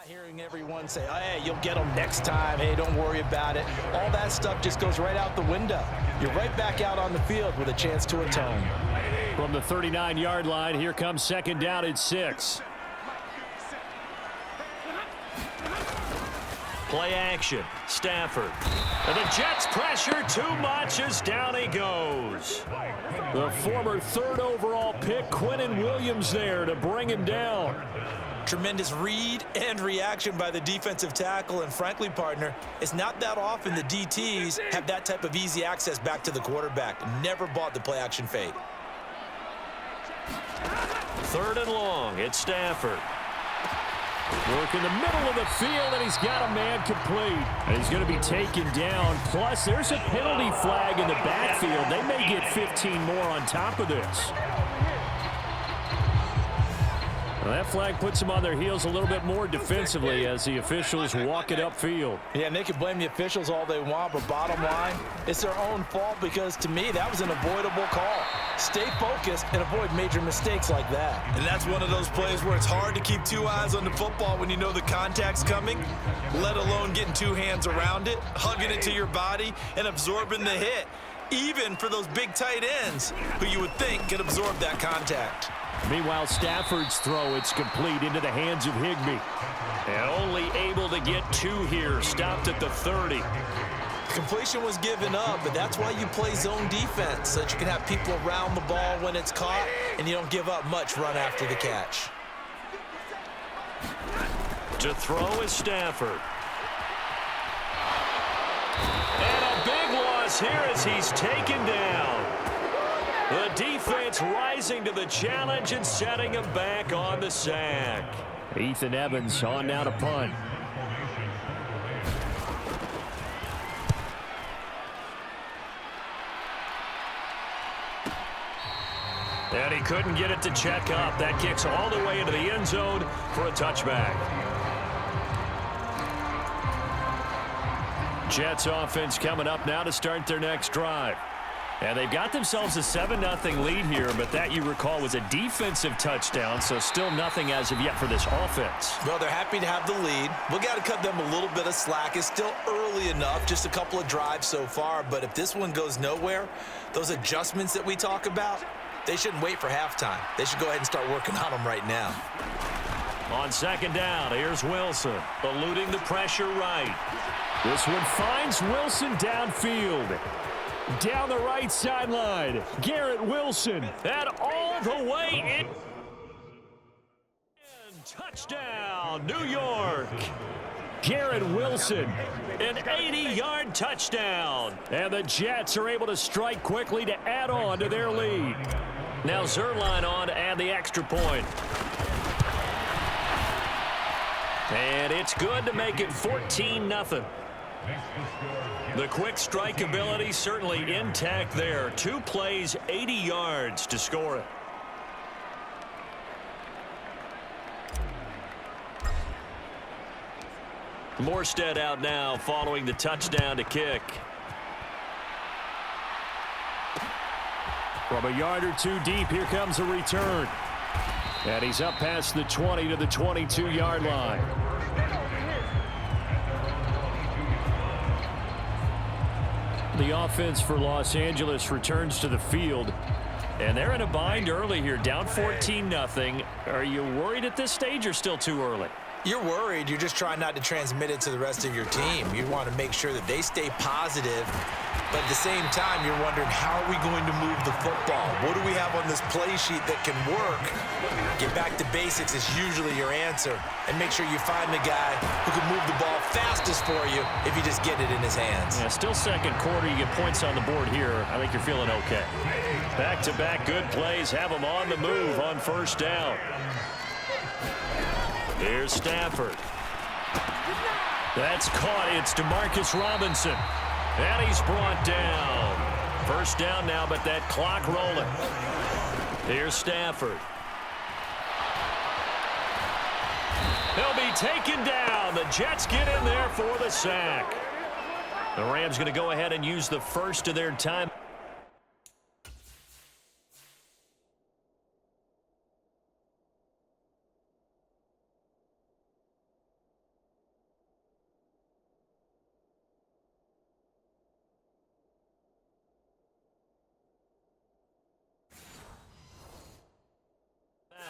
Hearing everyone say, hey, you'll get them next time. Hey, don't worry about it. All that stuff just goes right out the window. You're right back out on the field with a chance to atone. From the 39-yard line, here comes second down and 6. Play action. Stafford. And the Jets pressure too much as down he goes. The former third overall pick, Quinnen Williams, there to bring him down. Tremendous read and reaction by the defensive tackle. And frankly, partner, it's not that often the DTs have that type of easy access back to the quarterback. Never bought the play action fade. Third and long. It's Stafford. Work in the middle of the field, and he's got a man complete. And he's going to be taken down. Plus, there's a penalty flag in the backfield. They may get 15 more on top of this. Well, that flag puts them on their heels a little bit more defensively as the officials walk it upfield. Yeah, and they can blame the officials all they want, but bottom line, it's their own fault because, to me, that was an avoidable call. Stay focused and avoid major mistakes like that. And that's one of those plays where it's hard to keep two eyes on the football when you know the contact's coming, let alone getting two hands around it, hugging it to your body, and absorbing the hit, even for those big tight ends who you would think could absorb that contact. Meanwhile, Stafford's throw, it's complete into the hands of Higbee. And only able to get two here, stopped at the 30. Completion was given up, but that's why you play zone defense, so that you can have people around the ball when it's caught, and you don't give up much run after the catch. To throw is Stafford. And a big loss here as he's taken down. The defense rising to the challenge and setting him back on the sack. Ethan Evans on now to punt. And he couldn't get it to check up. That kicks all the way into the end zone for a touchback. Jets offense coming up now to start their next drive. And they've got themselves a 7-0 lead here, but that, you recall, was a defensive touchdown, so still nothing as of yet for this offense. Well, they're happy to have the lead. We've got to cut them a little bit of slack. It's still early enough, just a couple of drives so far, but if this one goes nowhere, those adjustments that we talk about, they shouldn't wait for halftime. They should go ahead and start working on them right now. On second down, here's Wilson, eluding the pressure right. This one finds Wilson downfield. Down the right sideline, Garrett Wilson, and all the way in. And touchdown, New York. Garrett Wilson, an 80-yard touchdown. And the Jets are able to strike quickly to add on to their lead. Now Zerline on to add the extra point. And it's good to make it 14-0. The quick strike ability certainly intact there. 2 plays, 80 yards to score it. Morstead out now following the touchdown to kick. From a yard or two deep, here comes a return. And he's up past the 20 to the 22-yard line. The offense for Los Angeles returns to the field, and they're in a bind early here, down 14-0. Are you worried at this stage or still too early? You're worried. You're just trying not to transmit it to the rest of your team. You want to make sure that they stay positive, but at the same time, you're wondering, how are we going to move the football? What do we have on this play sheet that can work? Get back to basics is usually your answer, and make sure you find the guy who can move the ball fastest for you if you just get it in his hands. Yeah, still second quarter. You get points on the board here. I think you're feeling okay. Back-to-back good plays have them on the move on first down. Here's Stafford. That's caught. It's DeMarcus Robinson. And he's brought down. First down now, but that clock rolling. Here's Stafford. He'll be taken down. The Jets get in there for the sack. The Rams going to go ahead and use the first of their time.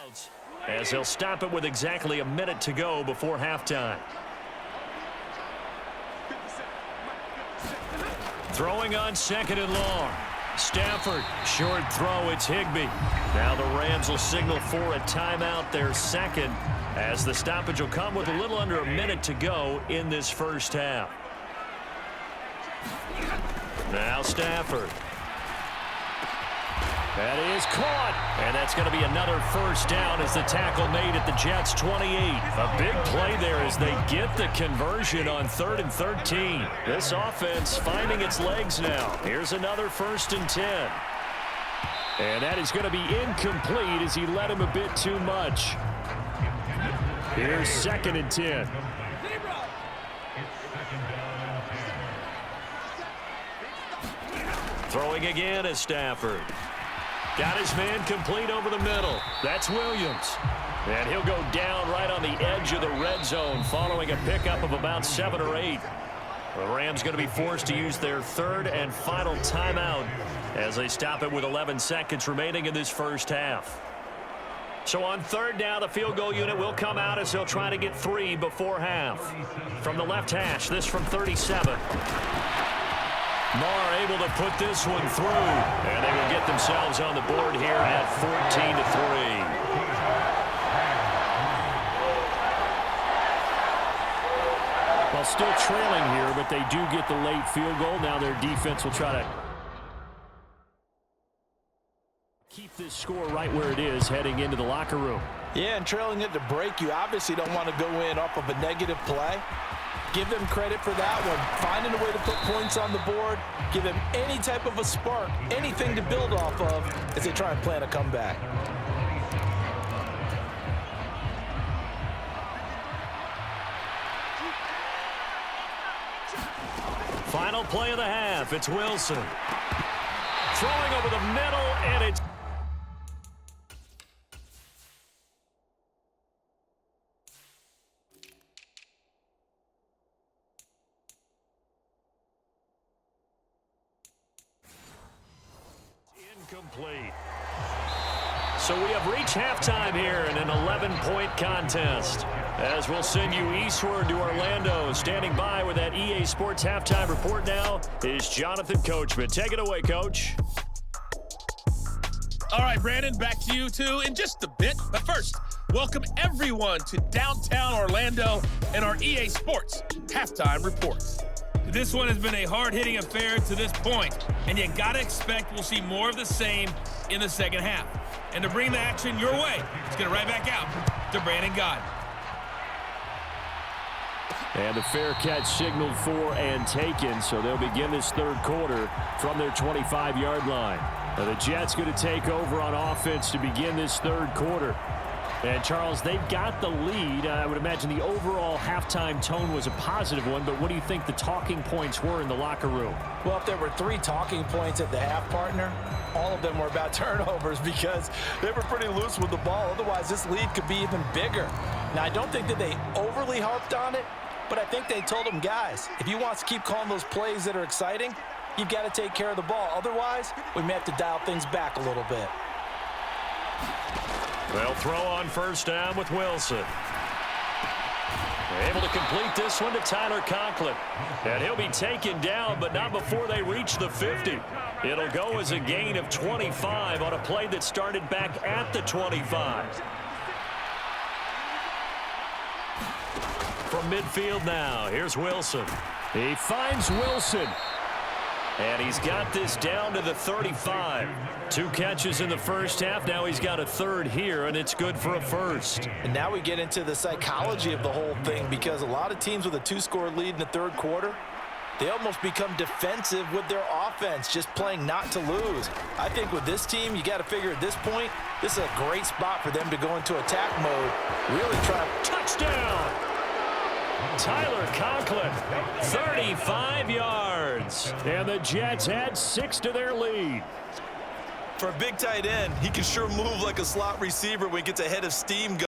timeouts, as they'll stop it with exactly a minute to go before halftime. Throwing on 2nd and long. Stafford, short throw, it's Higbee. Now the Rams will signal for a timeout, their second, as the stoppage will come with a little under a minute to go in this first half. Now Stafford. That is caught, and that's going to be another first down as the tackle made at the Jets' 28. A big play there as they get the conversion on 3rd and 13. This offense finding its legs now. Here's another 1st and 10. And that is going to be incomplete as he led him a bit too much. Here's 2nd and 10. Throwing again is Stafford. Got his man complete over the middle. That's Williams. And he'll go down right on the edge of the red zone following a pickup of about 7 or 8. The Rams going to be forced to use their 3rd and final timeout as they stop it with 11 seconds remaining in this first half. So on 3rd down, the field goal unit will come out as they'll try to get 3 before half. From the left hash, this from 37. Marr able to put this one through, and they will get themselves on the board here at 14-3. Well, still trailing here, but they do get the late field goal. Now their defense will try to keep this score right where it is heading into the locker room. Yeah, and trailing it to break, you obviously don't want to go in off of a negative play. Give them credit for that one. Finding a way to put points on the board. Give them any type of a spark, anything to build off of as they try and plan a comeback. Final play of the half. It's Wilson. Throwing over the middle, and it's incomplete. So we have reached halftime here in an 11-point contest. As we'll send you eastward to Orlando. Standing by with that EA Sports halftime report now is Jonathan Coachman. Take it away, Coach. All right, Brandon, back to you two in just a bit. But first, welcome everyone to downtown Orlando and our EA Sports halftime report. This one has been a hard-hitting affair to this point, and you got to expect we'll see more of the same in the second half. And to bring the action your way, let's get it right back out to Brandon Gott. And the fair catch signaled for and taken, so they'll begin this third quarter from their 25-yard line. Now the Jets going to take over on offense to begin this third quarter. And, Charles, they've got the lead. I would imagine the overall halftime tone was a positive one, but what do you think the talking points were in the locker room? Well, if there were 3 talking points at the half, partner, all of them were about turnovers because they were pretty loose with the ball. Otherwise, this lead could be even bigger. Now, I don't think that they overly harped on it, but I think they told them, guys, if you want us to keep calling those plays that are exciting, you've got to take care of the ball. Otherwise, we may have to dial things back a little bit. They'll throw on first down with Wilson. Able to complete this one to Tyler Conklin. And he'll be taken down, but not before they reach the 50. It'll go as a gain of 25 on a play that started back at the 25. From midfield now, here's Wilson. He finds Wilson. And he's got this down to the 35. 2 catches in the first half. Now he's got a third here, and it's good for a first. And now we get into the psychology of the whole thing because a lot of teams with a 2-score lead in the third quarter, they almost become defensive with their offense, just playing not to lose. I think with this team, you got to figure at this point, this is a great spot for them to go into attack mode, really try to touchdown. Tyler Conklin, 35 yards. And the Jets add 6 to their lead. For a big tight end, he can sure move like a slot receiver when he gets ahead of steam.